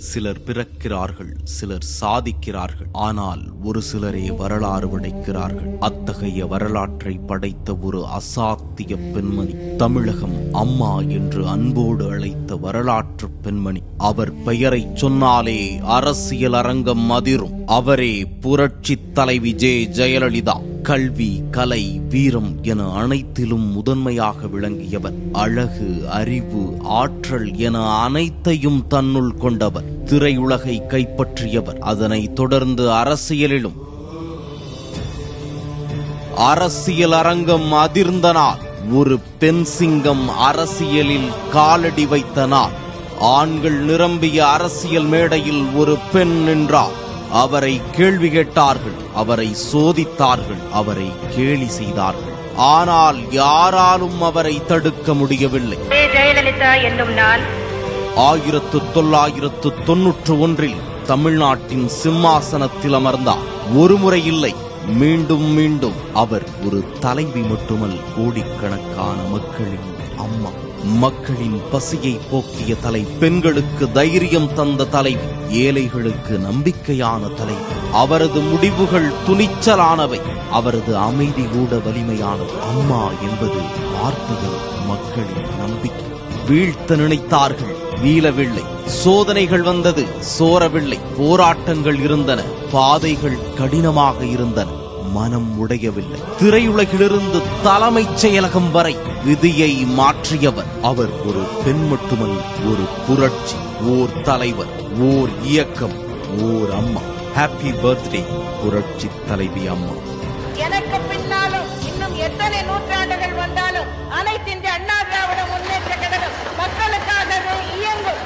சிலர் பிறக்கிறார்கள், சிலர் சாதிக்கிறார்கள், ஆனால் ஒரு சிலரே வரலாறு படைக்கிறார்கள். அத்தகைய வரலாற்றை படைத்த ஒரு அசாத்திய பெண்மணி, தமிழகம் அம்மா என்று அன்போடு அழைத்த வரலாற்று பெண்மணி. அவர் பெயரை சொன்னாலே அரசியல் அரங்கம் அதிரும். அவரே புரட்சி தலைவி ஜெயலலிதா. கல்வி, கலை, வீரம் என அனைத்திலும் முதன்மையாக விளங்கியவர். அழகு, அறிவு, ஆற்றல் என அனைத்தையும் தன்னுள் கொண்டவர். திரையுலகை கைப்பற்றியவர். அதனை தொடர்ந்து அரசியலிலும் அரசியல் அரங்கம் அதிர்ந்த நாள், ஒரு பெண் சிங்கம் அரசியலில் காலடி வைத்த நாள். ஆண்கள் நிரம்பிய அரசியல் மேடையில் ஒரு பெண் நின்றார். அவரை கேள்வி கேட்டார்கள், அவரை சோதித்தார்கள், அவரை கேலி செய்தார்கள். ஆனால் யாராலும் அவரை தடுக்க முடியவில்லை. ஜெயலலிதா என்னும் நான் 1991 தமிழ்நாட்டின் சிம்மாசனத்தில் அமர்ந்தார். ஒருமுறை இல்லை, மீண்டும் மீண்டும். அவர் ஒரு தலைவி மட்டுமல்ல, கோடிக்கணக்கான மக்களின் அம்மா. மக்களின் பசியை போக்கிய தலை, பெண்களுக்கு தைரியம் தந்த தலைவி, ஏழைகளுக்கு நம்பிக்கையான தலைவி. அவரது முடிவுகள் துணிச்சலானவை, அவரது அமைதி கூட வலிமையானது. அம்மா என்பது வார்த்தைகள், மக்களின் நம்பிக்கை. வீழ்த்த நினைத்தார்கள், வீழவில்லை. சோதனைகள் வந்தது, சோரவில்லை. போராட்டங்கள் இருந்தன, பாதைகள் கடினமாக இருந்தன, மனம் உடையவில்லை. திரையுலகிலிருந்து தலைமைச் செயலகம் வரை விதியை மாற்றியவர். அவர் ஒரு பெண் மட்டுமல்ல, ஒரு புரட்சி, ஓர் தலைவர், ஓர் இயக்கம், ஓர் அம்மா. ஹாப்பி பர்த்டே புரட்சி தலைவி அம்மா. எனக்கு பின்னாலும் இன்னும் எத்தனை நூற்றாண்டுகள் வந்தாலும் அனைத்து இந்திய அண்ணா திராவிட முன்னேற்ற கழகம் மக்களுக்காகவே இயங்கும்.